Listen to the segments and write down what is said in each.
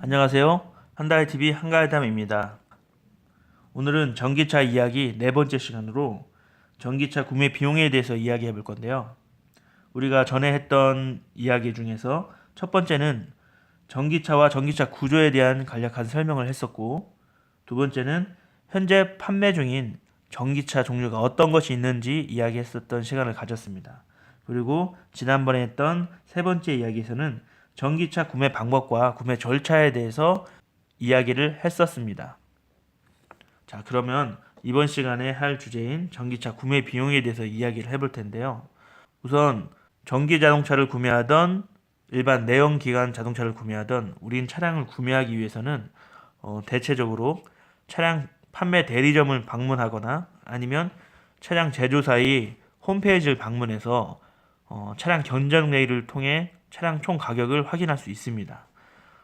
안녕하세요. 한달TV 한가을담입니다. 오늘은 전기차 이야기 네 번째 시간으로 전기차 구매 비용에 대해서 이야기해 볼 건데요. 우리가 전에 했던 이야기 중에서 첫 번째는 전기차와 전기차 구조에 대한 간략한 설명을 했었고, 두 번째는 현재 판매 중인 전기차 종류가 어떤 것이 있는지 이야기했었던 시간을 가졌습니다. 그리고 지난번에 했던 세 번째 이야기에서는 전기차 구매 방법과 구매 절차에 대해서 이야기를 했었습니다. 자, 그러면 이번 시간에 할 주제인 전기차 구매 비용에 대해서 이야기를 해볼 텐데요. 우선 전기 자동차를 구매하던 일반 내연기관 자동차를 구매하던 우린 차량을 구매하기 위해서는 대체적으로 차량 판매 대리점을 방문하거나 아니면 차량 제조사의 홈페이지를 방문해서 차량 견적 메일을 통해 차량 총 가격을 확인할 수 있습니다.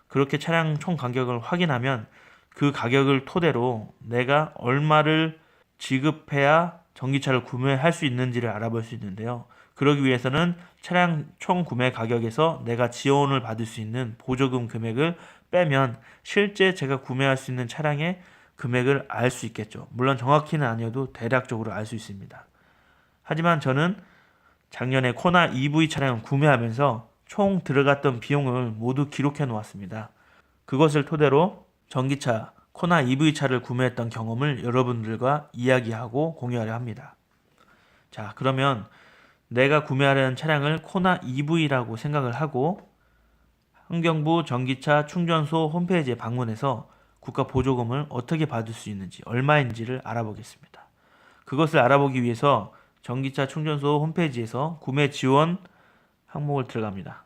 그렇게 차량 총 가격을 확인하면 그 가격을 토대로 내가 얼마를 지급해야 전기차를 구매할 수 있는지를 알아볼 수 있는데요. 그러기 위해서는 차량 총 구매 가격에서 내가 지원을 받을 수 있는 보조금 금액을 빼면 실제 제가 구매할 수 있는 차량의 금액을 알 수 있겠죠. 물론 정확히는 아니어도 대략적으로 알 수 있습니다. 하지만 저는 작년에 코나 EV 차량을 구매하면서 총 들어갔던 비용을 모두 기록해 놓았습니다. 그것을 토대로 전기차 코나 EV 차를 구매했던 경험을 여러분들과 이야기하고 공유하려 합니다. 자, 그러면 내가 구매하려는 차량을 코나 EV라고 생각을 하고 환경부 전기차 충전소 홈페이지에 방문해서 국가 보조금을 어떻게 받을 수 있는지, 얼마인지를 알아보겠습니다. 그것을 알아보기 위해서 전기차 충전소 홈페이지에서 구매 지원 항목을 들어갑니다.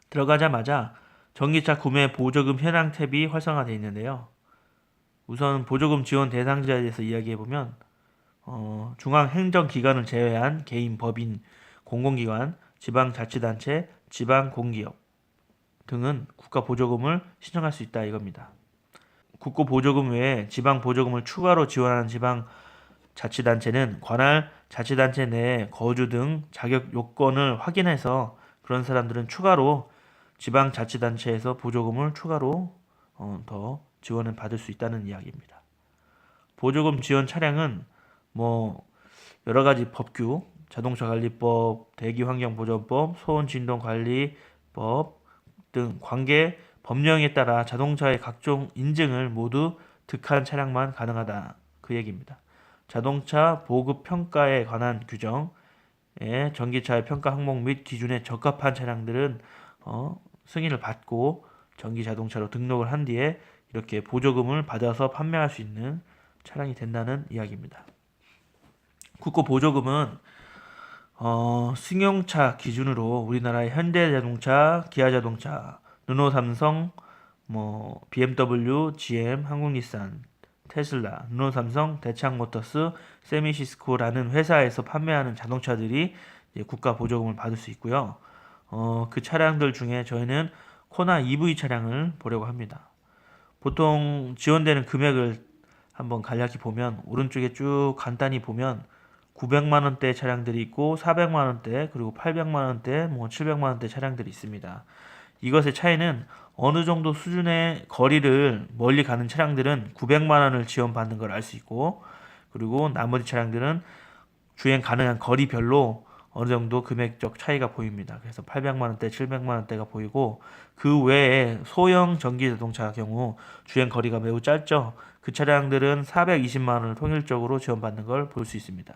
들어가자마자 전기차 구매 보조금 현황 탭이 활성화되어 있는데요. 우선 보조금 지원 대상자에 대해서 이야기해보면 중앙행정기관을 제외한 개인, 법인, 공공기관, 지방자치단체, 지방공기업 등은 국가 보조금을 신청할 수 있다 이겁니다. 국고 보조금 외에 지방 보조금을 추가로 지원하는 지방자치단체는 관할 자치단체 내에 거주 등 자격 요건을 확인해서 그런 사람들은 추가로 지방자치단체에서 보조금을 추가로 더 지원을 받을 수 있다는 이야기입니다. 보조금 지원 차량은 여러 가지 법규, 자동차관리법, 대기환경보전법, 소음진동관리법 등 관계 법령에 따라 자동차의 각종 인증을 모두 득한 차량만 가능하다 그 얘기입니다. 자동차 보급 평가에 관한 규정에 전기차의 평가 항목 및 기준에 적합한 차량들은 승인을 받고 전기 자동차로 등록을 한 뒤에 이렇게 보조금을 받아서 판매할 수 있는 차량이 된다는 이야기입니다. 국고 보조금은 승용차 기준으로 우리나라의 현대자동차, 기아자동차, 르노삼성, BMW, GM, 한국닛산, 테슬라, 르노삼성, 대창모터스, 세미시스코라는 회사에서 판매하는 자동차들이 국가 보조금을 받을 수 있고요. 그 차량들 중에 저희는 코나 EV 차량을 보려고 합니다. 보통 지원되는 금액을 한번 간략히 보면 오른쪽에 쭉 간단히 보면 900만 원대 차량들이 있고 400만 원대 그리고 800만 원대 700만 원대 차량들이 있습니다. 이것의 차이는 어느 정도 수준의 거리를 멀리 가는 차량들은 900만 원을 지원받는 걸 알 수 있고, 그리고 나머지 차량들은 주행 가능한 거리별로 어느 정도 금액적 차이가 보입니다. 그래서 800만 원대, 700만 원대가 보이고, 그 외에 소형 전기 자동차 경우 주행 거리가 매우 짧죠. 그 차량들은 420만 원을 통일적으로 지원받는 걸 볼 수 있습니다.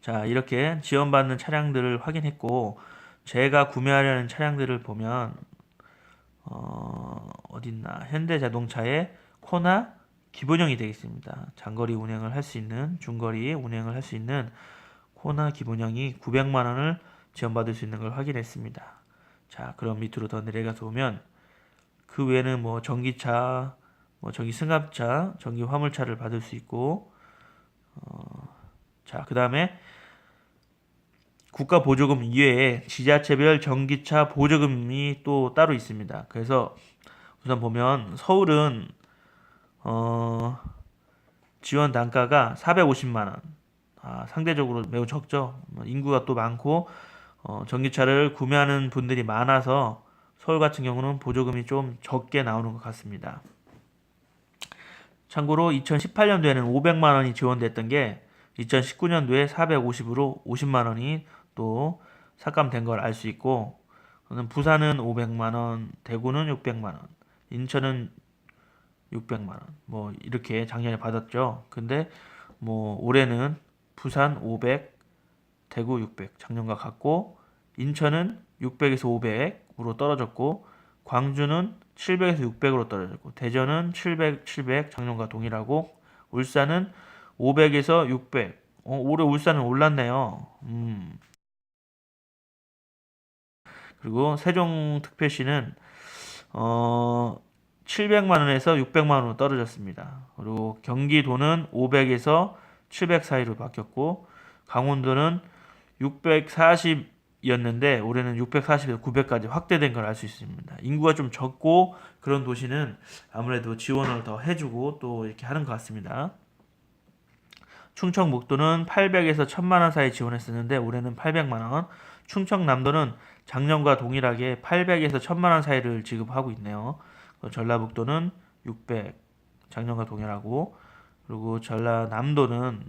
자, 이렇게 지원받는 차량들을 확인했고, 제가 구매하려는 차량들을 보면 어딨나, 현대자동차의 코나 기본형이 되겠습니다. 장거리 운행을 할 수 있는, 중거리 운행을 할 수 있는 코나 기본형이 900만 원을 지원받을 수 있는 걸 확인했습니다. 자, 그럼 밑으로 더 내려가서 보면 그 외에는 전기차, 전기 승합차, 전기 화물차를 받을 수 있고, 자, 그 다음에 국가 보조금 이외에 지자체별 전기차 보조금이 또 따로 있습니다. 그래서 우선 보면 서울은 지원 단가가 450만 원. 상대적으로 매우 적죠. 인구가 또 많고 전기차를 구매하는 분들이 많아서 서울 같은 경우는 보조금이 좀 적게 나오는 것 같습니다. 참고로 2018년도에는 500만 원이 지원됐던 게 2019년도에 450으로 50만 원이 또 삭감된 걸 알 수 있고, 부산은 500만 원, 대구는 600만 원, 인천은 600만 원, 뭐 이렇게 작년에 받았죠. 근데 뭐 올해는 부산 500, 대구 600, 작년과 같고, 인천은 600에서 500으로 떨어졌고, 광주는 700에서 600으로 떨어졌고, 대전은 700, 700 작년과 동일하고, 울산은 500에서 600. 올해 울산은 올랐네요. 그리고 세종특별시는 700만 원에서 600만 원으로 떨어졌습니다. 그리고 경기도는 500에서 700 사이로 바뀌었고, 강원도는 640이었는데 올해는 640에서 900까지 확대된 걸 알 수 있습니다. 인구가 좀 적고 그런 도시는 아무래도 지원을 더 해주고 또 이렇게 하는 것 같습니다. 충청북도는 800에서 1000만 원 사이 지원했었는데 올해는 800만 원. 충청남도는 작년과 동일하게 800에서 1000만 원 사이를 지급하고 있네요. 전라북도는 600, 작년과 동일하고, 그리고 전라남도는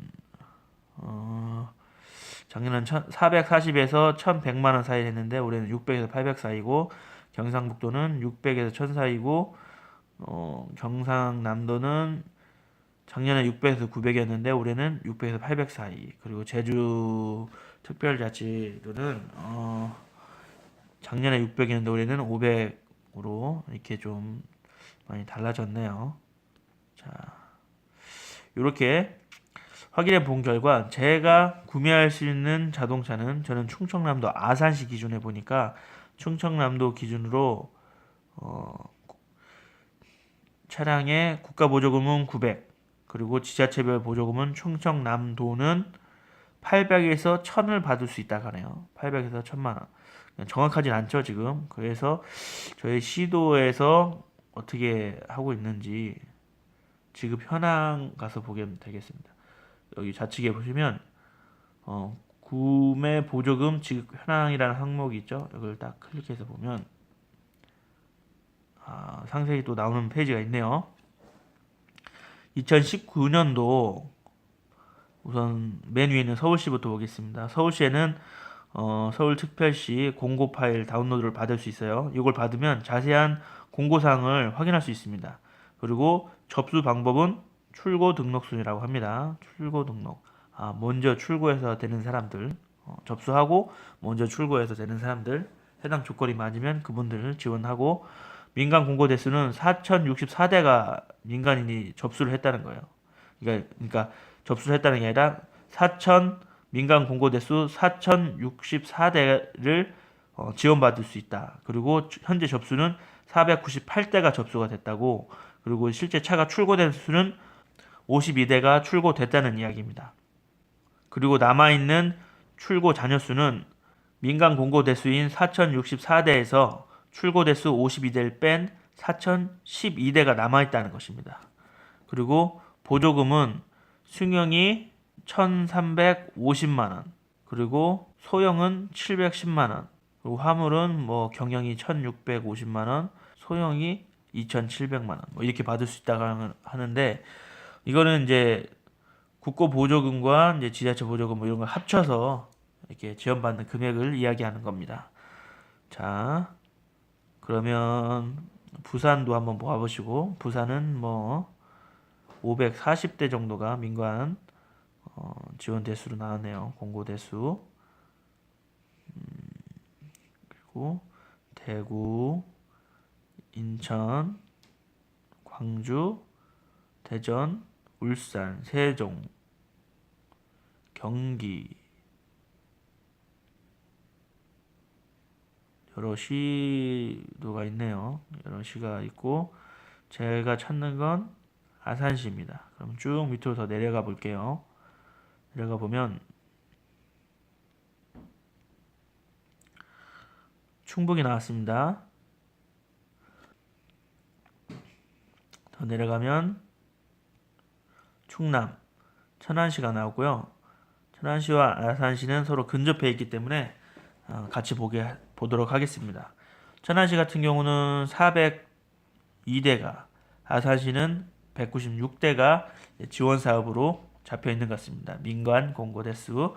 작년은 440에서 1100만 원 사이 했는데 올해는 600에서 800 사이고, 경상북도는 600에서 1000 사이고, 경상남도는 작년에 600에서 900이었는데 올해는 600에서 800 사이. 그리고 제주 특별자치도는 작년에 600이었는데 올해는 500으로 이렇게 좀 많이 달라졌네요. 자, 이렇게 확인해 본 결과 제가 구매할 수 있는 자동차는 저는 충청남도 아산시 기준에 보니까 충청남도 기준으로 차량의 국가 보조금은 900, 그리고 지자체별 보조금은 충청남도는 800에서 1000을 받을 수 있다고 하네요. 800에서 1000만 원. 정확하진 않죠, 지금. 그래서 저희 시도에서 어떻게 하고 있는지 지급 현황 가서 보면 되겠습니다. 여기 좌측에 보시면 구매 보조금 지급 현황이라는 항목이 있죠. 이걸 딱 클릭해서 보면 상세히 또 나오는 페이지가 있네요. 2019년도 우선 맨 위에 있는 서울시부터 보겠습니다. 서울시에는 서울특별시 공고 파일 다운로드를 받을 수 있어요. 이걸 받으면 자세한 공고사항을 확인할 수 있습니다. 그리고 접수 방법은 출고 등록순이라고 합니다. 출고 등록. 먼저 출고해서 되는 사람들, 접수하고 먼저 출고해서 되는 사람들, 해당 조건이 맞으면 그분들을 지원하고, 민간 공고 대수는 4064대가 민간인이 접수를 했다는 거예요. 그러니까 접수를 했다는 게 아니라 민간 공고 대수 4064대를 지원받을 수 있다. 그리고 현재 접수는 498대가 접수가 됐다고, 그리고 실제 차가 출고된 수는 52대가 출고됐다는 이야기입니다. 그리고 남아있는 출고 잔여 수는 민간 공고 대수인 4064대에서 출고 대수 52대를 뺀 4012대가 남아있다는 것입니다. 그리고 보조금은 승용이 1350만원, 그리고 소형은 710만원, 그리고 화물은 뭐 경영이 1650만원, 소형이 2700만원, 뭐 이렇게 받을 수 있다고 하는데, 이거는 이제 국고 보조금과 이제 지자체 보조금 뭐 이런 걸 합쳐서 이렇게 지원받는 금액을 이야기하는 겁니다. 자, 그러면 부산도 한번 모아보시고, 부산은 뭐 540대 정도가 민간 지원 대수로 나왔네요. 공고 대수. 그리고 대구, 인천, 광주, 대전, 울산, 세종, 경기, 여러 시도가 있네요. 여러 시가 있고, 제가 찾는 건 아산시입니다. 그럼 쭉 밑으로 더 내려가 볼게요. 내려가 보면 충북이 나왔습니다. 더 내려가면 충남, 천안시가 나오고요. 천안시와 아산시는 서로 근접해 있기 때문에 같이 보도록 하겠습니다. 천안시 같은 경우는 402대가, 아산시는 196대가 지원 사업으로 잡혀 있는 것 같습니다. 민간 공고 대수.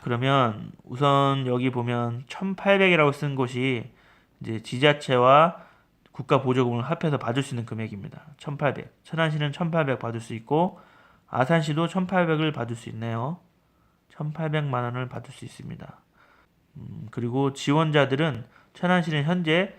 그러면 우선 여기 보면 1,800이라고 쓴 곳이 이제 지자체와 국가 보조금을 합해서 받을 수 있는 금액입니다. 1,800. 천안시는 1,800 받을 수 있고 아산시도 1,800을 받을 수 있네요. 1,800만 원을 받을 수 있습니다. 그리고 지원자들은 천안시는 현재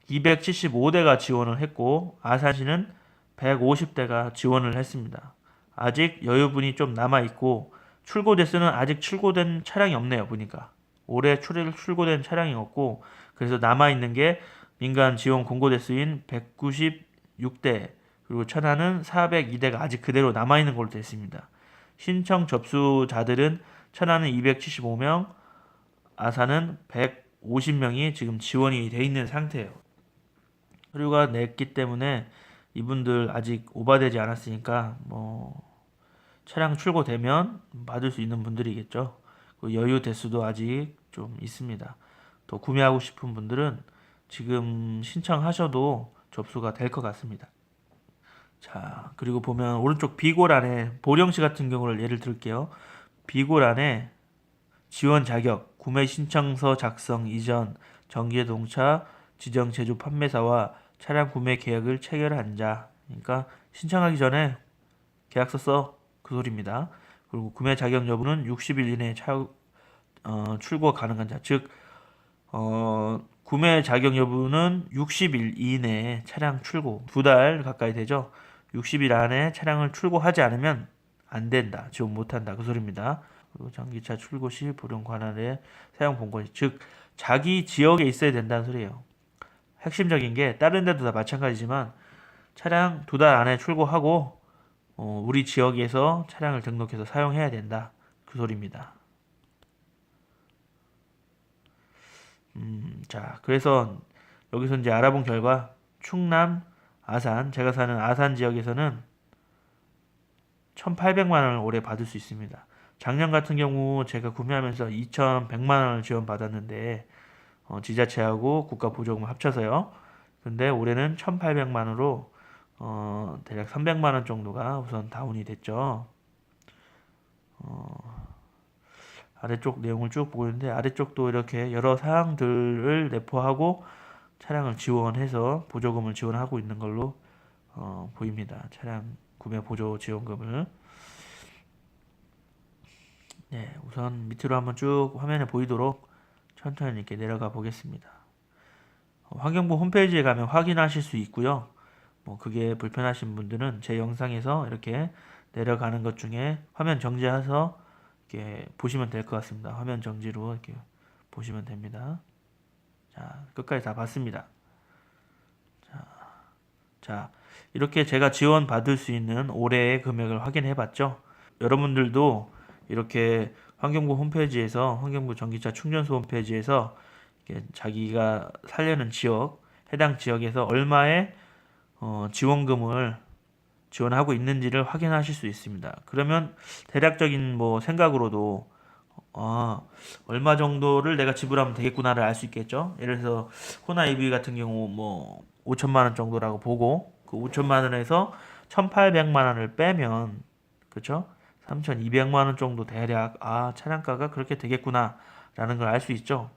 275대가 지원을 했고 아산시는 150대가 지원을 했습니다. 아직 여유분이 좀 남아 있고 출고 대수는 아직 출고된 차량이 없네요. 보니까 올해 출고된 차량이 없고 그래서 남아 있는 게 민간 지원 공고 대수인 196대 그리고 천안은 402대가 아직 그대로 남아 있는 걸로 되어 있습니다. 신청 접수자들은 천안은 275명, 아산은 150명이 지금 지원이 돼 있는 상태예요. 서류가 냈기 때문에 이분들 아직 오바되지 않았으니까 뭐 차량 출고되면 받을 수 있는 분들이겠죠. 여유 대수도 아직 좀 있습니다. 더 구매하고 싶은 분들은 지금 신청하셔도 접수가 될 것 같습니다. 자, 그리고 보면 오른쪽 비고란에 보령시 같은 경우를 예를 들게요. 비고란에 지원 자격, 구매 신청서 작성 이전, 전기자동차 지정 제조 판매사와 차량 구매 계약을 체결한 자. 그러니까 신청하기 전에 계약서 써. 그 소리입니다. 그리고 구매 자격 여부는 60일 이내에 출고 가능한 자. 즉, 구매 자격 여부는 60일 이내에 차량 출고. 2달 가까이 되죠. 60일 안에 차량을 출고하지 않으면 안 된다. 지원 못한다. 그 소리입니다. 그리고 전기차 출고 시 보령 관할의 사용 본권. 즉, 자기 지역에 있어야 된다는 소리예요. 핵심적인 게 다른 데도 다 마찬가지지만 차량 2달 안에 출고하고 우리 지역에서 차량을 등록해서 사용해야 된다. 그 소리입니다. 자, 그래서 여기서 이제 알아본 결과 충남, 아산, 제가 사는 아산 지역에서는 1,800만 원을 올해 받을 수 있습니다. 작년 같은 경우 제가 구매하면서 2,100만 원을 지원받았는데 지자체하고 국가 보조금을 합쳐서요. 근데 올해는 1,800만 원으로 대략 300만 원 정도가 우선 다운이 됐죠. 아래쪽 내용을 쭉 보고 있는데 아래쪽도 이렇게 여러 사항들을 내포하고 차량을 지원해서 보조금을 지원하고 있는 걸로 보입니다. 차량 구매 보조 지원금을. 네, 우선 밑으로 한번 쭉 화면에 보이도록 천천히 이렇게 내려가 보겠습니다. 환경부 홈페이지에 가면 확인하실 수 있고요. 뭐 그게 불편하신 분들은 제 영상에서 이렇게 내려가는 것 중에 화면 정지해서 이렇게 보시면 될 것 같습니다. 화면 정지로 이렇게 보시면 됩니다. 자, 끝까지 다 봤습니다. 자, 이렇게 제가 지원 받을 수 있는 올해의 금액을 확인해 봤죠. 여러분들도 이렇게 환경부 홈페이지에서 환경부 전기차 충전소 홈페이지에서 자기가 살려는 지역, 해당 지역에서 얼마의 지원금을 지원하고 있는지를 확인하실 수 있습니다. 그러면 대략적인 뭐 생각으로도 얼마 정도를 내가 지불하면 되겠구나를 알 수 있겠죠. 예를 들어서 코나 EV 같은 경우 뭐 5천만 원 정도라고 보고 그 5천만 원에서 1,800만 원을 빼면 그렇죠? 3,200만 원 정도 대략 차량가가 그렇게 되겠구나라는 걸 알 수 있죠.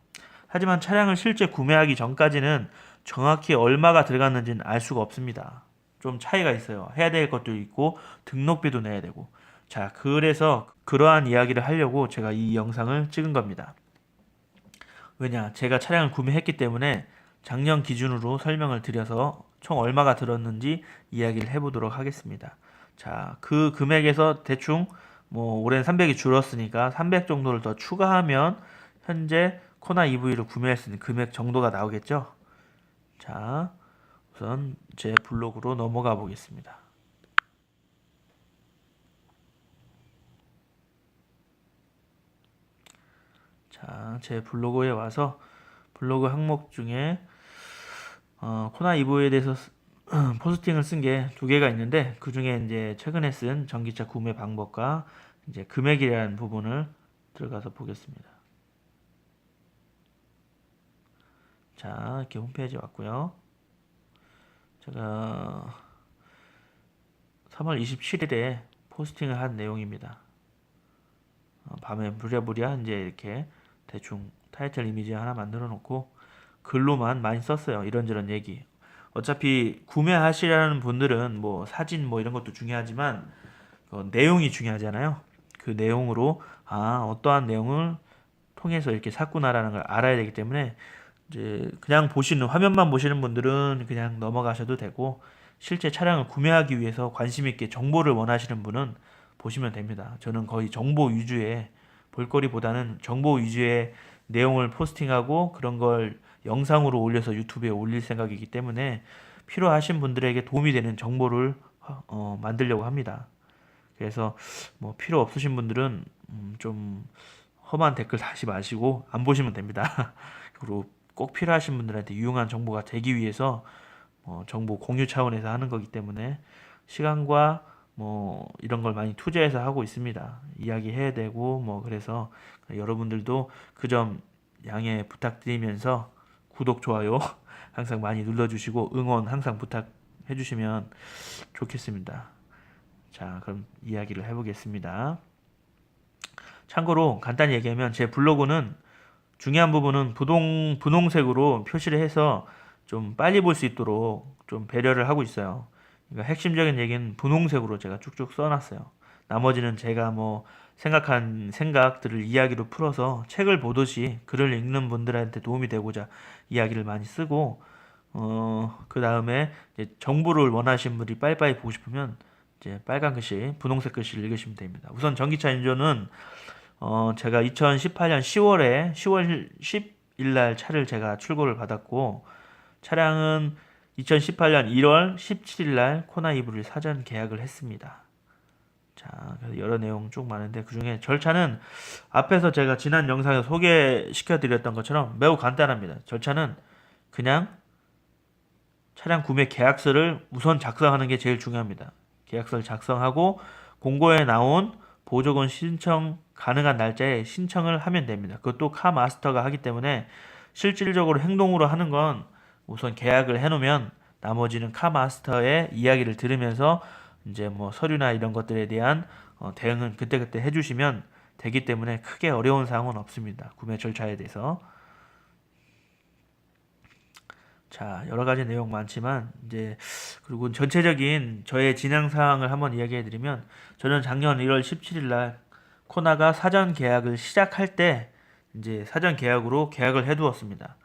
하지만 차량을 실제 구매하기 전까지는 정확히 얼마가 들어갔는지는 알 수가 없습니다. 좀 차이가 있어요. 해야 될 것도 있고 등록비도 내야 되고. 자, 그래서 그러한 이야기를 하려고 제가 이 영상을 찍은 겁니다. 왜냐? 제가 차량을 구매했기 때문에 작년 기준으로 설명을 드려서 총 얼마가 들었는지 이야기를 해보도록 하겠습니다. 자, 그 금액에서 대충 뭐 올해는 300이 줄었으니까 300 정도를 더 추가하면 현재 코나 EV를 구매할 수 있는 금액 정도가 나오겠죠. 자, 우선 제 블로그로 넘어가 보겠습니다. 자, 제 블로그에 와서 블로그 항목 중에 코나 EV에 대해서 포스팅을 쓴 게 두 개가 있는데 그 중에 이제 최근에 쓴 전기차 구매 방법과 이제 금액이라는 부분을 들어가서 보겠습니다. 자, 이렇게 홈페이지 왔고요. 제가 3월 27일에 포스팅을 한 내용입니다. 밤에 부랴부랴 이제 이렇게 대충 타이틀 이미지 하나 만들어 놓고 글로만 많이 썼어요. 이런저런 얘기. 어차피 구매하시려는 분들은 뭐 사진 뭐 이런 것도 중요하지만 내용이 중요하잖아요. 그 내용으로 어떠한 내용을 통해서 이렇게 샀구나라는 걸 알아야 되기 때문에 이제 그냥 보시는 화면만 보시는 분들은 그냥 넘어가셔도 되고 실제 차량을 구매하기 위해서 관심 있게 정보를 원하시는 분은 보시면 됩니다. 저는 거의 정보 위주의 볼거리보다는 정보 위주의 내용을 포스팅하고 그런 걸 영상으로 올려서 유튜브에 올릴 생각이기 때문에 필요하신 분들에게 도움이 되는 정보를 만들려고 합니다. 그래서 뭐 필요 없으신 분들은 좀 험한 댓글 다시 마시고 안 보시면 됩니다. 그리고 꼭 필요하신 분들한테 유용한 정보가 되기 위해서 정보 공유 차원에서 하는 거기 때문에 시간과 뭐 이런 걸 많이 투자해서 하고 있습니다. 이야기해야 되고 뭐 그래서 여러분들도 그 점 양해 부탁드리면서 구독, 좋아요 항상 많이 눌러주시고 응원 항상 부탁해 주시면 좋겠습니다. 자, 그럼 이야기를 해보겠습니다. 참고로 간단히 얘기하면 제 블로그는 중요한 부분은 분홍색으로 표시를 해서 좀 빨리 볼 수 있도록 좀 배려를 하고 있어요. 그러니까 핵심적인 얘기는 분홍색으로 제가 쭉쭉 써놨어요. 나머지는 제가 뭐 생각한 생각들을 이야기로 풀어서 책을 보듯이 글을 읽는 분들한테 도움이 되고자 이야기를 많이 쓰고 그 다음에 정보를 원하시는 분들이 빨리빨리 보고 싶으면 이제 빨간 글씨, 분홍색 글씨를 읽으시면 됩니다. 우선 전기차 인조는 제가 2018년 10월 10일 날 차를 제가 출고를 받았고 차량은 2018년 1월 17일 날 코나 이브를 사전 계약을 했습니다. 자, 그래서 여러 내용 쭉 많은데 그 중에 절차는 앞에서 제가 지난 영상에서 소개시켜 드렸던 것처럼 매우 간단합니다. 절차는 그냥 차량 구매 계약서를 우선 작성하는 게 제일 중요합니다. 계약서를 작성하고 공고에 나온 보조금 신청 가능한 날짜에 신청을 하면 됩니다. 그것도 카마스터가 하기 때문에 실질적으로 행동으로 하는 건 우선 계약을 해놓으면 나머지는 카마스터의 이야기를 들으면서 이제 뭐 서류나 이런 것들에 대한 대응은 그때그때 해주시면 되기 때문에 크게 어려운 사항은 없습니다. 구매 절차에 대해서. 자, 여러 가지 내용 많지만 이제 그리고 전체적인 저의 진행 사항을 한번 이야기해 드리면 저는 작년 1월 17일 날 코나가 사전 계약을 시작할 때 이제 사전 계약으로 계약을 해 두었습니다.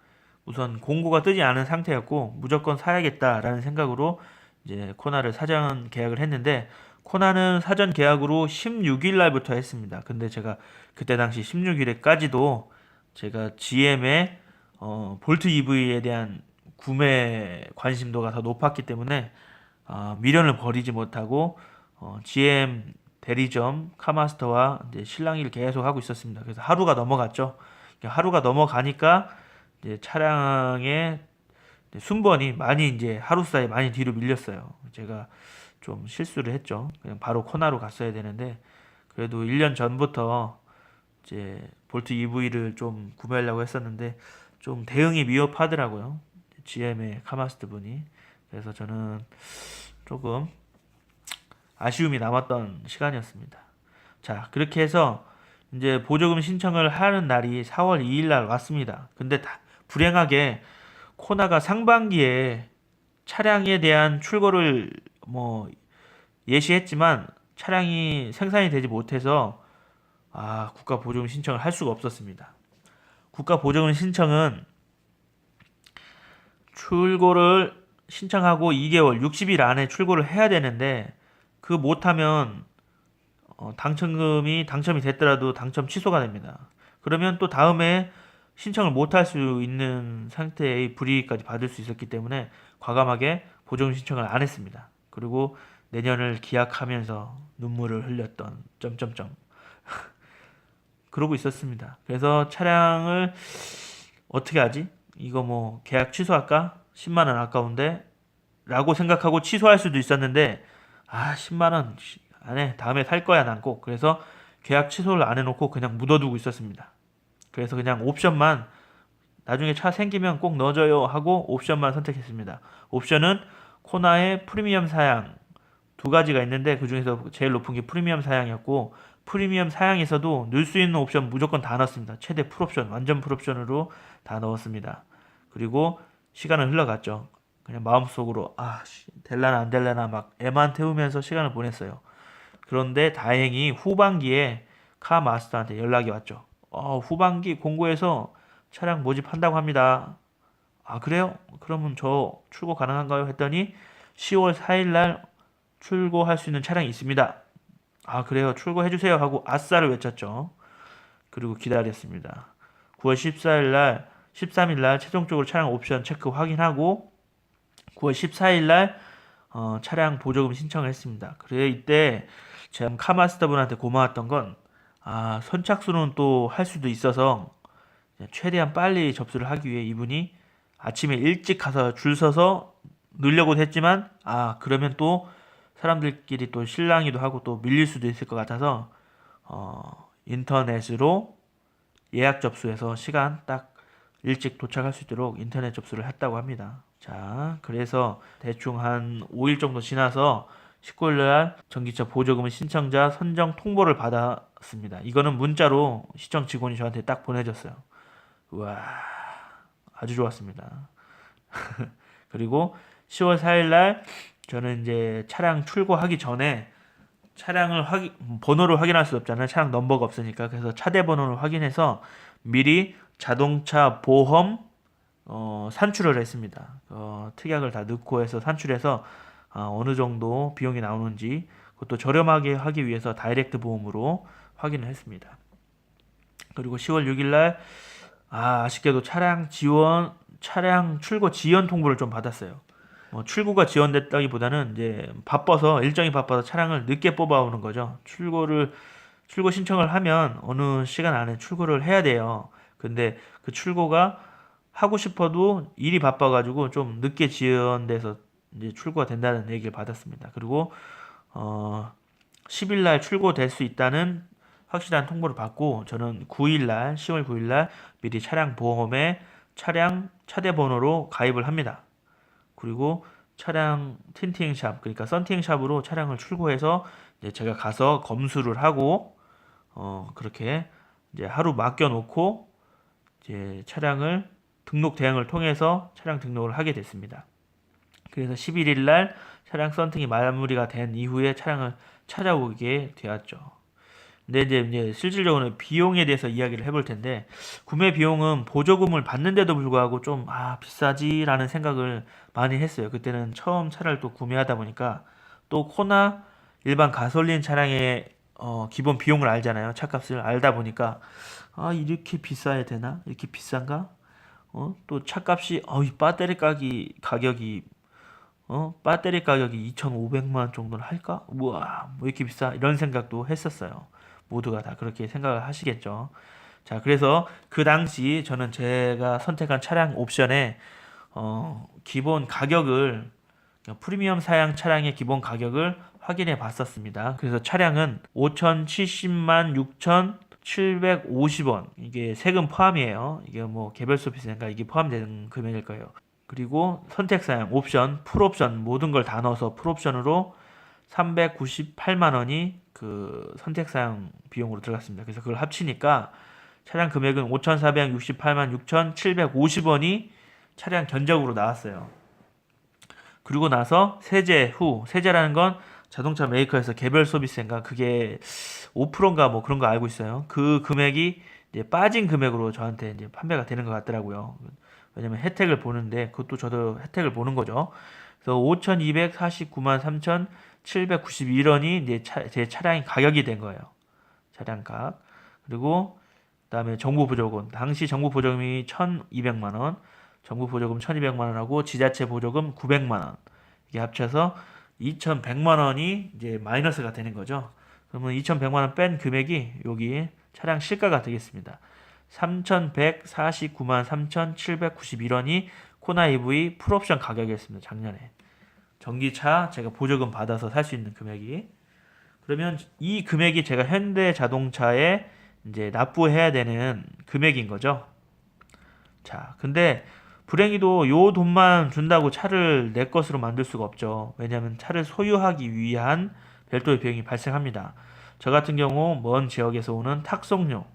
우선 공고가 뜨지 않은 상태였고 무조건 사야겠다라는 생각으로 이제 코나를 사전 계약을 했는데 코나는 사전 계약으로 16일 날부터 했습니다. 근데 제가 그때 당시 16일에까지도 제가 GM의 볼트 EV에 대한 구매 관심도가 더 높았기 때문에 미련을 버리지 못하고 GM 대리점 카마스터와 이제 실랑이를 계속 하고 있었습니다. 그래서 하루가 넘어갔죠. 하루가 넘어가니까 이제 차량의 순번이 많이 이제 하루 사이 많이 뒤로 밀렸어요. 제가 좀 실수를 했죠. 그냥 바로 코나로 갔어야 되는데 그래도 1년 전부터 이제 볼트 EV를 좀 구매하려고 했었는데 좀 대응이 미흡하더라고요. GM의 카마스터 분이. 그래서 저는 조금 아쉬움이 남았던 시간이었습니다. 자, 그렇게 해서 이제 보조금 신청을 하는 날이 4월 2일 날 왔습니다. 근데 불행하게 코나가 상반기에 차량에 대한 출고를 뭐 예시했지만 차량이 생산이 되지 못해서 국가 보조금 신청을 할 수가 없었습니다. 국가 보조금 신청은 출고를 신청하고 2개월, 60일 안에 출고를 해야 되는데 그 못하면 당첨이 됐더라도 당첨 취소가 됩니다. 그러면 또 다음에 신청을 못할 수 있는 상태의 불이익까지 받을 수 있었기 때문에 과감하게 보조금 신청을 안 했습니다. 그리고 내년을 기약하면서 눈물을 흘렸던 점점점 그러고 있었습니다. 그래서 차량을 어떻게 하지? 이거 뭐 계약 취소할까? 10만 원 아까운데 라고 생각하고 취소할 수도 있었는데 10만 원 안에 다음에 살 거야 난 꼭. 그래서 계약 취소를 안 해놓고 그냥 묻어두고 있었습니다. 그래서 그냥 옵션만 나중에 차 생기면 꼭 넣어줘요 하고 옵션만 선택했습니다. 옵션은 코나의 프리미엄 사양 두 가지가 있는데 그 중에서 제일 높은 게 프리미엄 사양이었고, 프리미엄 사양에서도 넣을 수 있는 옵션 무조건 다 넣었습니다. 최대 풀옵션, 완전 풀옵션으로 다 넣었습니다. 그리고 시간은 흘러갔죠. 그냥 마음속으로 될라나 안 될라나 막 애만 태우면서 시간을 보냈어요. 그런데 다행히 후반기에 카마스터한테 연락이 왔죠. 후반기 공고에서 차량 모집한다고 합니다. 그래요? 그러면 저 출고 가능한가요? 했더니 10월 4일 날 출고할 수 있는 차량이 있습니다. 그래요? 출고해주세요 하고 아싸를 외쳤죠. 그리고 기다렸습니다. 9월 14일 날, 13일 날 최종적으로 차량 옵션 체크 확인하고 9월 14일 날 차량 보조금 신청을 했습니다. 그래 이때 제가 카마스터 분한테 고마웠던 건 선착순은 또 할 수도 있어서 최대한 빨리 접수를 하기 위해 이분이 아침에 일찍 가서 줄 서서 넣으려고 했지만 그러면 또 사람들끼리 또 실랑이도 하고 또 밀릴 수도 있을 것 같아서 인터넷으로 예약 접수해서 시간 딱 일찍 도착할 수 있도록 인터넷 접수를 했다고 합니다. 자, 그래서 대충 한 5일 정도 지나서 19일 날 전기차 보조금 신청자 선정 통보를 받았습니다. 이거는 문자로 시청 직원이 저한테 딱 보내줬어요. 우와, 아주 좋았습니다. 그리고 10월 4일 날 저는 이제 차량 출고하기 전에 번호를 확인할 수 없잖아요. 차량 넘버가 없으니까. 그래서 차대 번호를 확인해서 미리 자동차 보험 산출을 했습니다. 특약을 다 넣고 해서 산출해서 어느 정도 비용이 나오는지 그것도 저렴하게 하기 위해서 다이렉트 보험으로 확인을 했습니다. 그리고 10월 6일 날 아쉽게도 차량 출고 지연 통보를 좀 받았어요. 출고가 지연됐다기보다는 이제 일정이 바빠서 차량을 늦게 뽑아오는 거죠. 출고 신청을 하면 어느 시간 안에 출고를 해야 돼요. 근데 그 출고가 하고 싶어도 일이 바빠가지고 좀 늦게 지연돼서 이제 출고가 된다는 얘기를 받았습니다. 그리고 10일 날 출고될 수 있다는 확실한 통보를 받고 저는 10월 9일 날 미리 차량 보험에 차대 번호로 가입을 합니다. 그리고 차량 틴팅샵, 그러니까 썬팅샵으로 차량을 출고해서 이제 제가 가서 검수를 하고 그렇게 이제 하루 맡겨놓고 이제 차량을 등록 대행을 통해서 차량 등록을 하게 됐습니다. 그래서 11일 날 차량 썬팅이 마무리가 된 이후에 차량을 찾아오게 되었죠. 근데 이제 실질적으로 비용에 대해서 이야기를 해볼 텐데, 구매 비용은 보조금을 받는데도 불구하고 좀 비싸지라는 생각을 많이 했어요. 그때는 처음 차를 또 구매하다 보니까 또 코나 일반 가솔린 차량의 기본 비용을 알잖아요. 차값을 알다 보니까 이렇게 비싸야 되나? 이렇게 비싼가? 또 차값이 배터리 가격이 2,500만 원 정도는 할까? 우와, 뭐 이렇게 비싸? 이런 생각도 했었어요. 모두가 다 그렇게 생각을 하시겠죠. 자, 그래서 그 당시 저는 제가 선택한 차량 옵션에 기본 가격을 프리미엄 사양 차량의 기본 가격을 확인해 봤었습니다. 그래서 차량은 5,070만 6,750원, 이게 세금 포함이에요. 이게 뭐 개별 서비스니까 이게 포함되는 금액일 거예요. 그리고 선택 사양 옵션, 풀옵션 모든 걸 다 넣어서 풀옵션으로 398만 원이 그 선택 사양 비용으로 들어갔습니다. 그래서 그걸 합치니까 차량 금액은 5,468만 6,750원이 차량 견적으로 나왔어요. 그리고 나서 세제라는 건 자동차 메이커에서 개별 서비스인가 그게 5%인가 뭐 그런 거 알고 있어요. 그 금액이 이제 빠진 금액으로 저한테 이제 판매가 되는 것 같더라고요. 왜냐면 혜택을 보는데 그것도 저도 혜택을 보는 거죠. 그래서 5,249만 3,791원이 이제 제 차량의 가격이 된 거예요. 차량값. 그리고 그다음에 정부 보조금. 당시 정부 보조금이 1,200만 원, 정부 보조금 1,200만 원하고 지자체 보조금 900만 원. 이게 합쳐서 2,100만 원이 이제 마이너스가 되는 거죠. 그러면 2,100만 원 뺀 금액이 여기 차량 시가가 되겠습니다. 3,149만 3,791원이 코나 EV 풀옵션 가격이었습니다. 작년에. 전기차 제가 보조금 받아서 살 수 있는 금액이. 그러면 이 금액이 제가 현대자동차에 이제 납부해야 되는 금액인 거죠. 자, 근데 불행히도 요 돈만 준다고 차를 내 것으로 만들 수가 없죠. 왜냐하면 차를 소유하기 위한 별도의 비용이 발생합니다. 저 같은 경우 먼 지역에서 오는 탁송료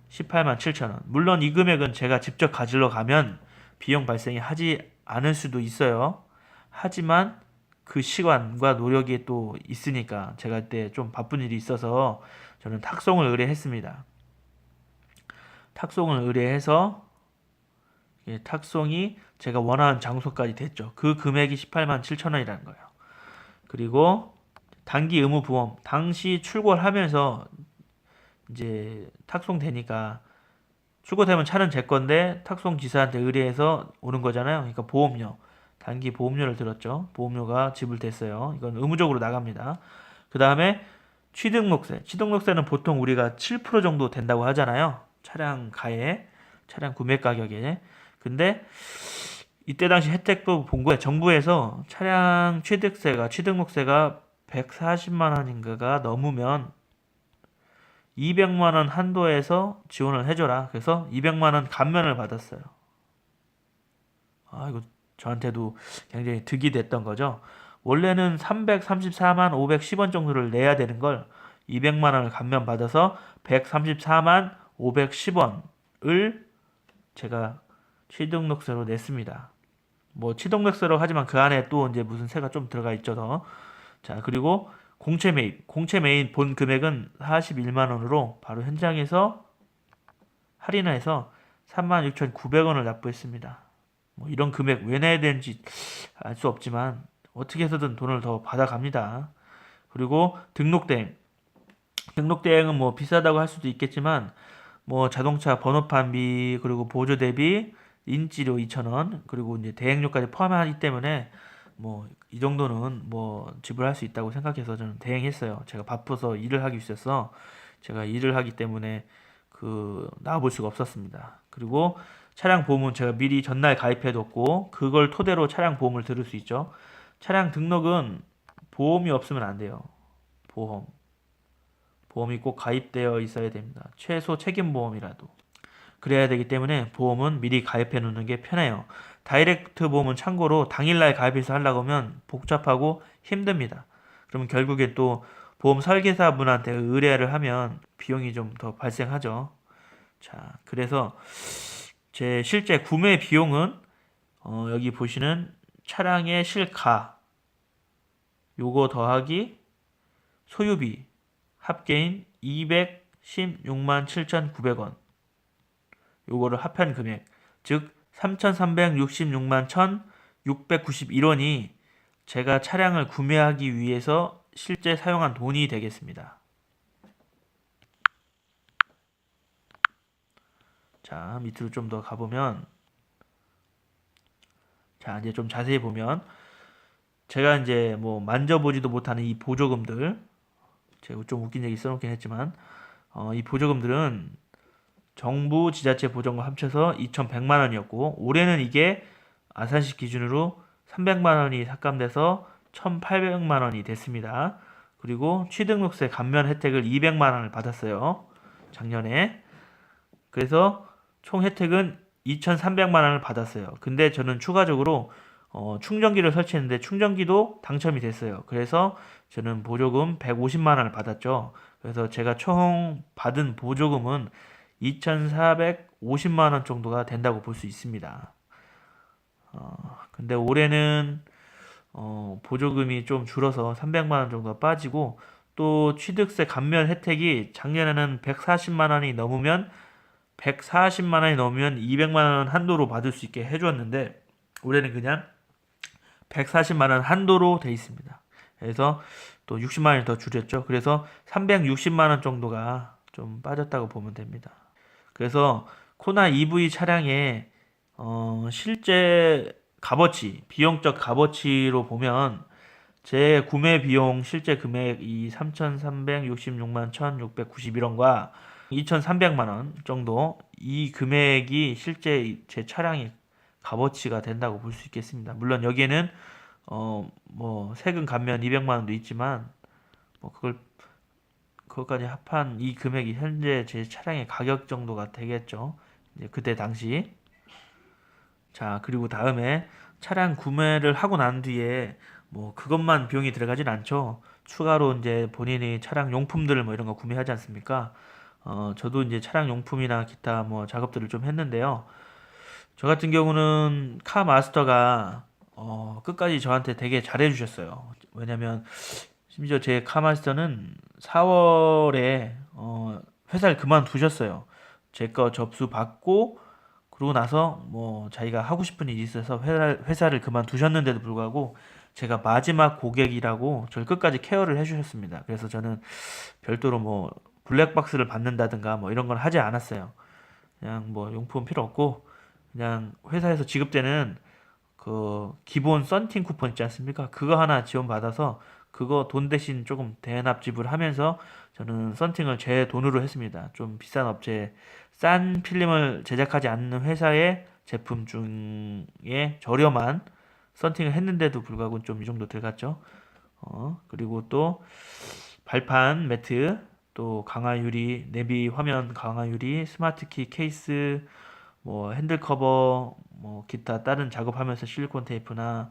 18만 7천 원. 물론 이 금액은 제가 직접 가지러 가면 비용 발생이 하지 않을 수도 있어요. 하지만 그 시간과 노력이 또 있으니까 제가 그때 좀 바쁜 일이 있어서 저는 탁송을 의뢰했습니다. 탁송을 의뢰해서 탁송이 제가 원하는 장소까지 됐죠. 그 금액이 18만 7천 원이라는 거예요. 그리고 단기 의무 보험 당시 출고를 하면서 이제 탁송되니까 출고되면 차는 제 건데 탁송 기사한테 의뢰해서 오는 거잖아요. 그러니까 보험료 단기 보험료를 들었죠. 보험료가 지불됐어요. 이건 의무적으로 나갑니다. 그 다음에 취등록세. 취등록세는 보통 우리가 7% 정도 된다고 하잖아요. 차량 가에, 차량 구매 가격에. 근데 이때 당시 혜택도 본 거예요. 정부에서 차량 취등록세가 140만 원인가가 넘으면 200만 원 한도에서 지원을 해줘라. 그래서 200만 원 감면을 받았어요. 이거 저한테도 굉장히 득이 됐던 거죠. 원래는 334만 510원 정도를 내야 되는 걸 200만 원을 감면받아서 134만 510원을 제가 취등록세로 냈습니다. 뭐 취등록세로 하지만 그 안에 또 이제 무슨 세가 좀 들어가 있죠. 더. 자, 그리고 공채 매입 본 금액은 41만 원으로 바로 현장에서 할인해서 36,900원을 납부했습니다. 뭐 이런 금액 왜 내야 되는지 알 수 없지만 어떻게 해서든 돈을 더 받아갑니다. 그리고 등록대행은 뭐 비싸다고 할 수도 있겠지만 뭐 자동차 번호판비 그리고 보조 대비 인지료 2,000원 그리고 이제 대행료까지 포함하기 때문에 뭐 이 정도는 뭐 지불할 수 있다고 생각해서 저는 대행했어요. 제가 바빠서 일을 하기 위해서 제가 일을 하기 때문에 나와볼 수가 없었습니다. 그리고 차량 보험은 제가 미리 전날 가입해뒀고 그걸 토대로 차량 보험을 들을 수 있죠. 차량 등록은 보험이 없으면 안 돼요. 보험이 꼭 가입되어 있어야 됩니다. 최소 책임보험이라도. 그래야 되기 때문에 보험은 미리 가입해 놓는 게 편해요. 다이렉트 보험은 참고로 당일날 가입해서 하려고 하면 복잡하고 힘듭니다. 그러면 결국에 또 보험 설계사분한테 의뢰를 하면 비용이 좀 더 발생하죠. 자, 그래서 제 실제 구매 비용은 여기 보시는 차량의 실가 요거 더하기 소유비 합계인 216만 7,900원 요거를 합한 금액 즉 3,366만 1,691원이 제가 차량을 구매하기 위해서 실제 사용한 돈이 되겠습니다. 자, 밑으로 좀 더 가보면 자, 이제 좀 자세히 보면 제가 이제 뭐 만져보지도 못하는 이 보조금들 제가 좀 웃긴 얘기 써놓긴 했지만 이 보조금들은 정부 지자체 보조금과 합쳐서 2,100만 원이었고 올해는 이게 아산시 기준으로 300만 원이 삭감돼서 1,800만 원이 됐습니다. 그리고 취등록세 감면 혜택을 200만 원을 받았어요. 작년에. 그래서 총 혜택은 2,300만 원을 받았어요. 근데 저는 추가적으로 충전기를 설치했는데 충전기도 당첨이 됐어요. 그래서 저는 보조금 150만 원을 받았죠. 그래서 제가 총 받은 보조금은 2,450만 원 정도가 된다고 볼 수 있습니다. 근데 올해는 보조금이 좀 줄어서 300만 원 정도가 빠지고 또 취득세 감면 혜택이 작년에는 140만 원이 넘으면 200만 원 한도로 받을 수 있게 해주었는데 올해는 그냥 140만 원 한도로 돼 있습니다. 그래서 또 60만 원이 더 줄였죠. 그래서 360만 원 정도가 좀 빠졌다고 보면 됩니다. 그래서 코나 EV 차량의 실제 값어치, 비용적 값어치로 보면 제 구매 비용 실제 금액이 3,366만 1,691원과 2,300만 원 정도 이 금액이 실제 제 차량의 값어치가 된다고 볼 수 있겠습니다. 물론 여기에는 뭐 세금 감면 200만 원도 있지만 뭐 그것까지 합한 이 금액이 현재 제 차량의 가격 정도가 되겠죠. 이제 그때 당시. 자, 그리고 다음에 차량 구매를 하고 난 뒤에 뭐 그것만 비용이 들어가진 않죠. 추가로 이제 본인이 차량 용품들을 뭐 이런 거 구매하지 않습니까? 저도 이제 차량 용품이나 기타 뭐 작업들을 좀 했는데요. 저 같은 경우는 카 마스터가 끝까지 저한테 되게 잘해 주셨어요. 왜냐면 심지어 제 카 마스터는 4월에 회사를 그만두셨어요. 제 거 접수 받고 그러고 나서 뭐 자기가 하고 싶은 일이 있어서 회사를 그만두셨는데도 불구하고 제가 마지막 고객이라고 저를 끝까지 케어를 해주셨습니다. 그래서 저는 별도로 뭐 블랙박스를 받는다든가 뭐 이런 건 하지 않았어요. 그냥 뭐 용품 필요 없고 그냥 회사에서 지급되는 그 기본 썬팅 쿠폰 있지 않습니까? 그거 하나 지원받아서 그거 돈 대신 조금 대납 지불하면서 저는 썬팅을 제 돈으로 했습니다. 좀 비싼 업체, 싼 필름을 제작하지 않는 회사의 제품 중에 저렴한 썬팅을 했는데도 불구하고 좀 이 정도 들어갔죠. 그리고 또 발판 매트, 또 강화 유리, 내비 화면 강화 유리, 스마트키 케이스, 뭐 핸들 커버, 뭐 기타 다른 작업하면서 실리콘 테이프나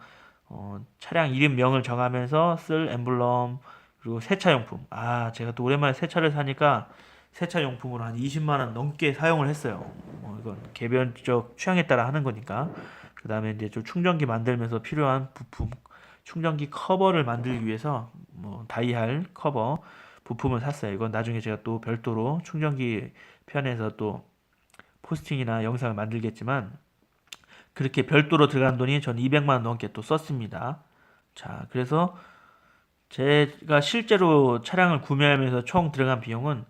차량 이름명을 정하면서 쓸 엠블럼, 그리고 세차용품. 아, 제가 또 오랜만에 세차를 사니까 세차용품으로 한 20만 원 넘게 사용을 했어요. 이건 개별적 취향에 따라 하는 거니까. 그 다음에 이제 좀 충전기 만들면서 필요한 부품, 충전기 커버를 만들기 위해서 뭐 다이할 커버 부품을 샀어요. 이건 나중에 제가 또 별도로 충전기 편에서 또 포스팅이나 영상을 만들겠지만 그렇게 별도로 들어간 돈이 전 200만 원 넘게 또 썼습니다. 자, 그래서 제가 실제로 차량을 구매하면서 총 들어간 비용은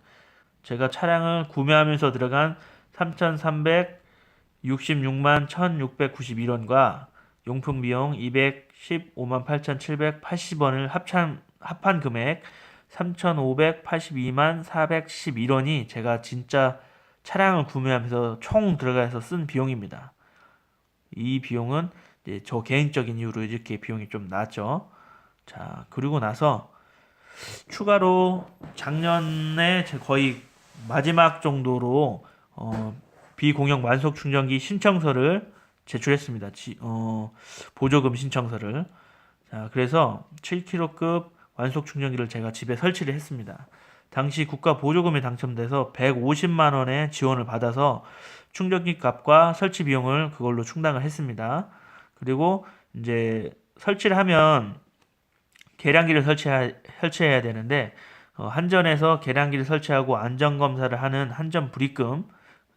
제가 차량을 구매하면서 들어간 3,366만 1,691원과 용품 비용 215만 8,780원을 합한 금액 3,582만 411원이 제가 진짜 차량을 구매하면서 총 들어가서 쓴 비용입니다. 이 비용은 이제 저 개인적인 이유로 이렇게 비용이 좀 나왔죠. 자, 그리고 나서 추가로 작년에 거의 마지막 정도로 비공용 완속 충전기 신청서를 제출했습니다. 보조금 신청서를. 자, 그래서 7kg급 완속 충전기를 제가 집에 설치를 했습니다. 당시 국가 보조금에 당첨돼서 150만 원의 지원을 받아서 충전기 값과 설치 비용을 그걸로 충당을 했습니다. 그리고 이제 설치를 하면 계량기를 설치해야 되는데 한전에서 계량기를 설치하고 안전검사를 하는 한전 불입금,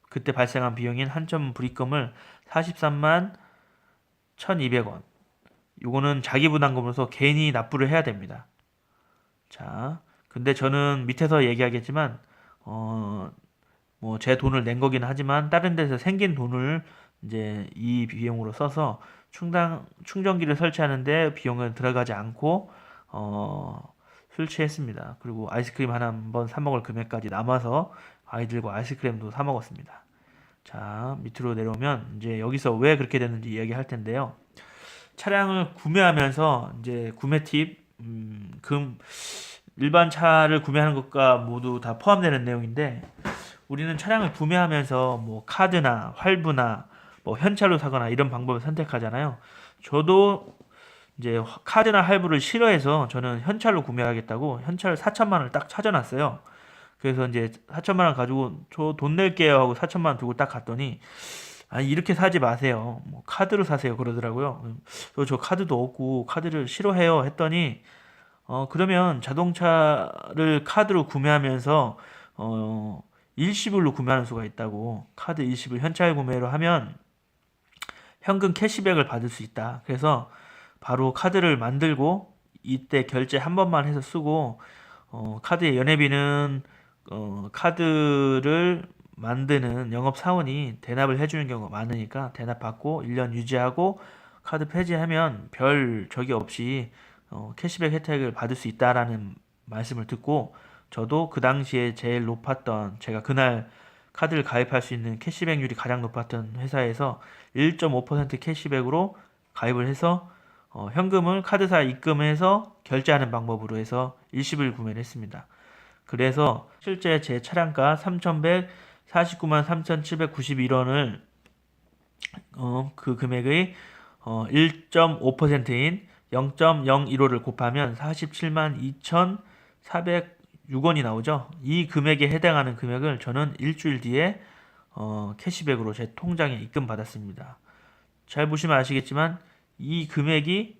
그때 발생한 비용인 한전 불입금을 43만 1,200원, 요거는 자기 부담금으로서 개인이 납부를 해야 됩니다. 자, 근데 저는 밑에서 얘기하겠지만 뭐 제 돈을 낸 거긴 하지만 다른 데서 생긴 돈을 이제 이 비용으로 써서 충전기를 설치하는데 비용은 들어가지 않고 설치했습니다. 그리고 아이스크림 하나 한번 사 먹을 금액까지 남아서 아이들과 아이스크림도 사 먹었습니다. 자, 밑으로 내려오면 이제 여기서 왜 그렇게 됐는지 이야기할 텐데요. 차량을 구매하면서 이제 구매 팁, 일반 차를 구매하는 것과 모두 다 포함되는 내용인데 우리는 차량을 구매하면서 뭐 카드나 할부나 뭐 현찰로 사거나 이런 방법을 선택하잖아요. 저도 이제 카드나 할부를 싫어해서 저는 현찰로 구매하겠다고 현찰 4천만 원을 딱 찾아놨어요. 그래서 이제 4천만 원 가지고 저 돈 낼게요 하고 4천만 원 두고 딱 갔더니 아니 이렇게 사지 마세요. 뭐 카드로 사세요 그러더라고요. 저 카드도 없고 카드를 싫어해요 했더니 그러면 자동차를 카드로 구매하면서 일시불로 구매하는 수가 있다고. 카드 일시불 현찰 구매로 하면 현금 캐시백을 받을 수 있다. 그래서 바로 카드를 만들고 이때 결제 한 번만 해서 쓰고 카드의 연회비는 카드를 만드는 영업사원이 대납을 해주는 경우가 많으니까 대납받고 1년 유지하고 카드 폐지하면 별 적이 없이 캐시백 혜택을 받을 수 있다라는 말씀을 듣고 저도 그 당시에 제일 높았던 제가 그날 카드를 가입할 수 있는 캐시백률이 가장 높았던 회사에서 1.5% 캐시백으로 가입을 해서 현금을 카드사에 입금해서 결제하는 방법으로 해서 일시불 구매를 했습니다. 그래서 실제 제 차량가 3,149만 3,791원을 그 금액의 1.5%인 0.015를 곱하면 47만 2,406원이 나오죠. 이 금액에 해당하는 금액을 저는 일주일 뒤에 캐시백으로 제 통장에 입금받았습니다. 잘 보시면 아시겠지만 이 금액이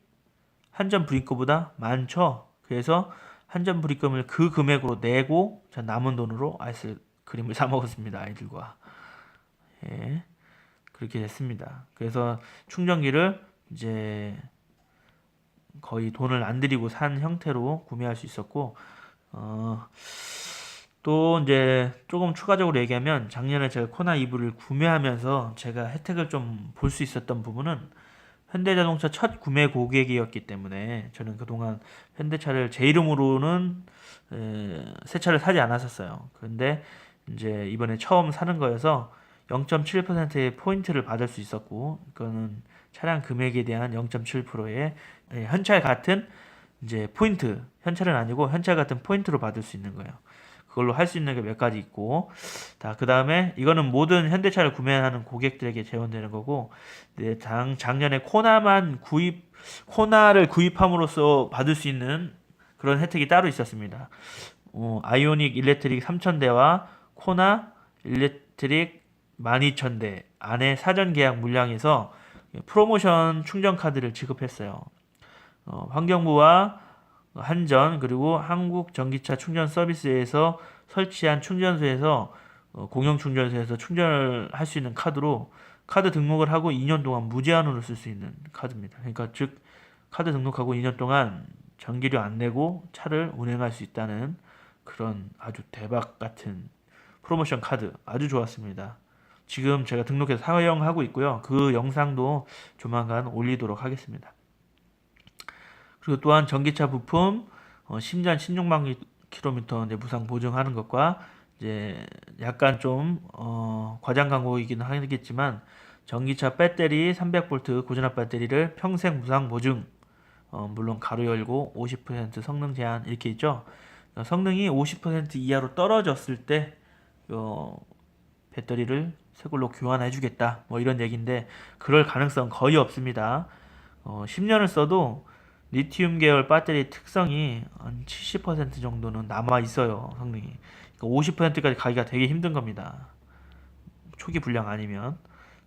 한전 불입금보다 많죠. 그래서 한전 불입금을 그 금액으로 내고 전 남은 돈으로 아이스크림을 사 먹었습니다. 아이들과. 예, 그렇게 됐습니다. 그래서 충전기를 이제 거의 돈을 안 들이고 산 형태로 구매할 수 있었고, 또 이제 조금 추가적으로 얘기하면 작년에 제가 코나 이브를 구매하면서 제가 혜택을 좀 볼 수 있었던 부분은 현대자동차 첫 구매 고객이었기 때문에 저는 그동안 현대차를 제 이름으로는 새 차를 사지 않았었어요. 근데 이제 이번에 처음 사는 거여서 0.7%의 포인트를 받을 수 있었고, 그거는 차량 금액에 대한 0.7%의 현찰 같은 이제 포인트, 현찰은 아니고 현찰 같은 포인트로 받을 수 있는 거예요. 그걸로 할 수 있는 게 몇 가지 있고, 그 다음에 이거는 모든 현대차를 구매하는 고객들에게 제공되는 거고, 네, 작년에 코나를 구입함으로써 받을 수 있는 그런 혜택이 따로 있었습니다. 아이오닉 일렉트릭 3,000대와 코나 일렉트릭 12,000대 안에 사전 계약 물량에서 프로모션 충전 카드를 지급했어요. 환경부와 한전 그리고 한국 전기차 충전 서비스에서 설치한 충전소에서 공영 충전소에서 충전을 할 수 있는 카드로 카드 등록을 하고 2년 동안 무제한으로 쓸 수 있는 카드입니다. 그러니까 즉 카드 등록하고 2년 동안 전기료 안 내고 차를 운행할 수 있다는 그런 아주 대박 같은 프로모션 카드 아주 좋았습니다. 지금 제가 등록해서 사용하고 있고요. 그 영상도 조만간 올리도록 하겠습니다. 그리고 또한 전기차 부품 10년 16만 킬로미터 무상 보증하는 것과 이제 약간 좀 과장 광고이기는 하겠지만 전기차 배터리 300V 고전압 배터리를 평생 무상 보증, 물론 가로 열고 50% 성능 제한 이렇게 있죠. 성능이 50% 이하로 떨어졌을 때 배터리를 새 걸로 교환해 주겠다 뭐 이런 얘기인데 그럴 가능성 거의 없습니다. 10년을 써도 리튬 계열 배터리 특성이 한 70% 정도는 남아 있어요. 성능이. 그러니까 50%까지 가기가 되게 힘든 겁니다. 초기 불량 아니면.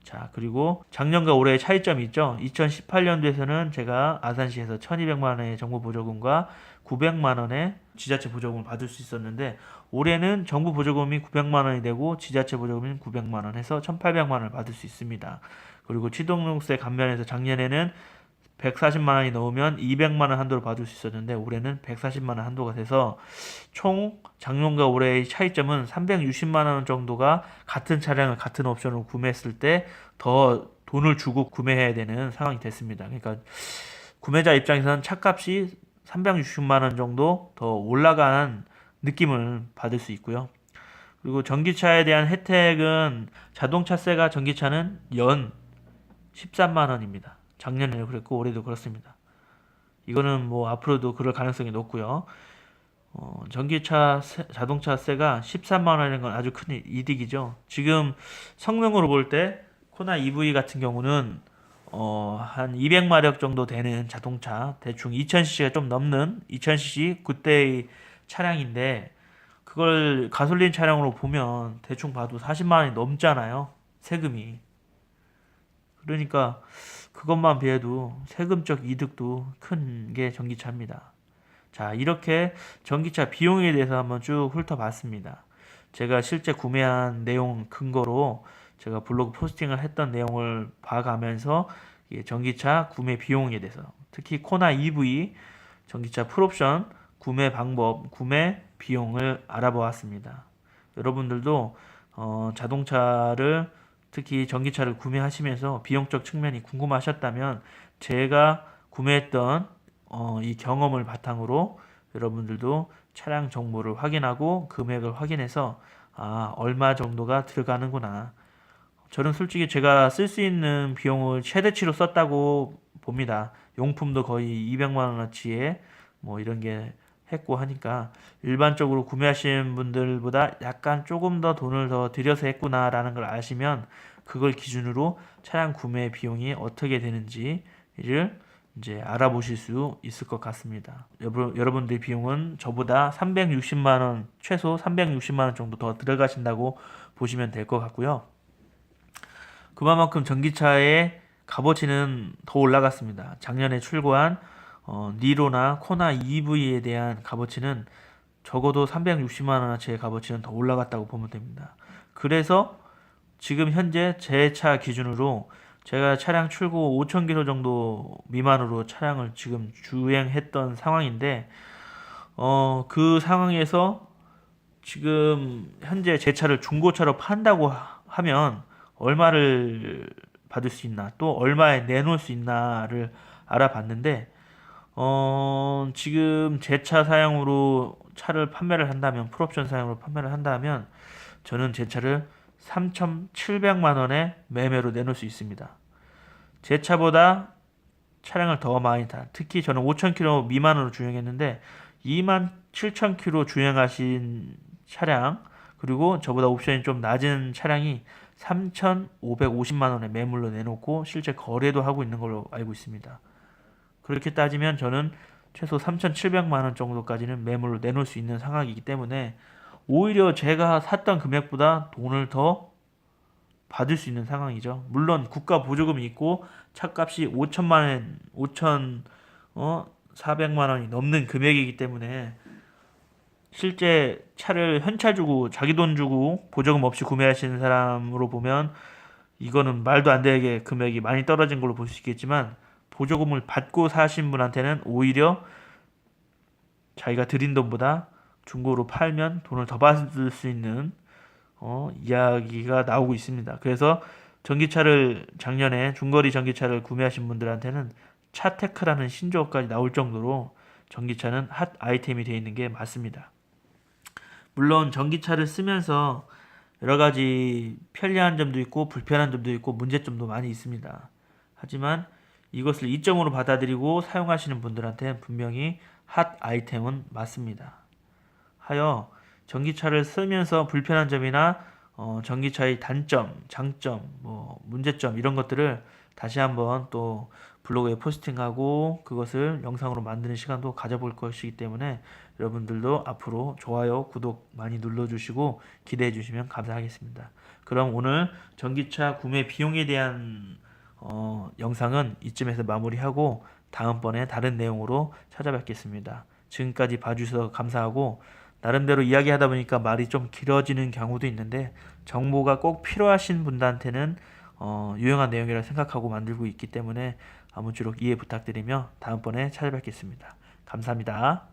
자, 그리고 작년과 올해의 차이점이 있죠. 2018년도에서는 제가 아산시에서 1200만 원의 정부 보조금과 900만 원의 지자체 보조금을 받을 수 있었는데 올해는 정부 보조금이 900만 원이 되고 지자체 보조금이 900만 원 해서 1800만 원을 받을 수 있습니다. 그리고 취득세 감면에서 작년에는 140만 원이 넘으면 200만 원 한도를 받을 수 있었는데 올해는 140만 원 한도가 돼서 총 작년과 올해의 차이점은 360만 원 정도가 같은 차량을 같은 옵션으로 구매했을 때 더 돈을 주고 구매해야 되는 상황이 됐습니다. 그러니까 구매자 입장에서는 차값이 360만 원 정도 더 올라간 느낌을 받을 수 있고요. 그리고 전기차에 대한 혜택은 자동차세가 전기차는 연 13만 원입니다. 작년에도 그랬고 올해도 그렇습니다. 이거는 뭐 앞으로도 그럴 가능성이 높고요. 자동차세가 13만 원이라는 건 아주 큰 이득이죠. 지금 성능으로 볼 때 코나 EV 같은 경우는 한 200마력 정도 되는 자동차 대충 2000cc가 좀 넘는 2000cc 그때의 차량인데 그걸 가솔린 차량으로 보면 대충 봐도 40만 원이 넘잖아요. 세금이. 그러니까 그것만 비해도 세금적 이득도 큰 게 전기차입니다. 자, 이렇게 전기차 비용에 대해서 한번 쭉 훑어봤습니다. 제가 실제 구매한 내용 근거로 제가 블로그 포스팅을 했던 내용을 봐가면서 전기차 구매 비용에 대해서 특히 코나 EV 전기차 풀옵션 구매 방법, 구매 비용을 알아보았습니다. 여러분들도 자동차를 특히 전기차를 구매하시면서 비용적 측면이 궁금하셨다면 제가 구매했던 이 경험을 바탕으로 여러분들도 차량 정보를 확인하고 금액을 확인해서 얼마 정도가 들어가는구나 저는 솔직히 제가 쓸 수 있는 비용을 최대치로 썼다고 봅니다. 용품도 거의 200만 원어치에 뭐 이런 게 했고 하니까 일반적으로 구매하시는 분들보다 약간 조금 더 돈을 더 들여서 했구나라는 걸 아시면 그걸 기준으로 차량 구매 비용이 어떻게 되는지를 이제 알아보실 수 있을 것 같습니다. 여러분들 비용은 저보다 360만 원, 최소 360만 원 정도 더 들어가신다고 보시면 될 것 같고요. 그만큼 전기차의 값어치는 더 올라갔습니다. 작년에 출고한 니로나 코나 EV에 대한 값어치는 적어도 360만 원어치의 값어치는 더 올라갔다고 보면 됩니다. 그래서 지금 현재 제 차 기준으로 제가 차량 출고 5,000km 정도 미만으로 차량을 지금 주행했던 상황인데 그 상황에서 지금 현재 제 차를 중고차로 판다고 하면 얼마를 받을 수 있나 또 얼마에 내놓을 수 있나를 알아봤는데 지금 제 차 사양으로 차를 판매를 한다면 풀옵션 사양으로 판매를 한다면 저는 제 차를 3,700만 원에 매매로 내놓을 수 있습니다. 제 차보다 차량을 더 많이 특히 저는 5,000km 미만으로 주행했는데 27,000km 주행하신 차량 그리고 저보다 옵션이 좀 낮은 차량이 3,550만 원에 매물로 내놓고 실제 거래도 하고 있는 걸로 알고 있습니다. 그렇게 따지면 저는 최소 3,700만 원 정도까지는 매물로 내놓을 수 있는 상황이기 때문에 오히려 제가 샀던 금액보다 돈을 더 받을 수 있는 상황이죠. 물론 국가 보조금이 있고 차값이 5,400만 원이 넘는 금액이기 때문에 실제 차를 현차 주고 자기 돈 주고 보조금 없이 구매하시는 사람으로 보면 이거는 말도 안 되게 금액이 많이 떨어진 걸로 볼 수 있겠지만 보조금을 받고 사신 분한테는 오히려 자기가 들인 돈보다 중고로 팔면 돈을 더 받을 수 있는 이야기가 나오고 있습니다. 그래서 전기차를 작년에 중거리 전기차를 구매하신 분들한테는 차테크라는 신조어까지 나올 정도로 전기차는 핫 아이템이 되어 있는 게 맞습니다. 물론 전기차를 쓰면서 여러 가지 편리한 점도 있고 불편한 점도 있고 문제점도 많이 있습니다. 하지만 이것을 이점으로 받아들이고 사용하시는 분들한테 분명히 핫 아이템은 맞습니다. 하여 전기차를 쓰면서 불편한 점이나 전기차의 단점, 장점, 문제점 이런 것들을 다시 한번 또 블로그에 포스팅하고 그것을 영상으로 만드는 시간도 가져볼 것이기 때문에 여러분들도 앞으로 좋아요, 구독 많이 눌러주시고 기대해 주시면 감사하겠습니다. 그럼 오늘 전기차 구매 비용에 대한 영상은 이쯤에서 마무리하고 다음번에 다른 내용으로 찾아뵙겠습니다. 지금까지 봐주셔서 감사하고 나름대로 이야기하다 보니까 말이 좀 길어지는 경우도 있는데 정보가 꼭 필요하신 분들한테는 유용한 내용이라 생각하고 만들고 있기 때문에 아무쪼록 이해 부탁드리며 다음번에 찾아뵙겠습니다. 감사합니다.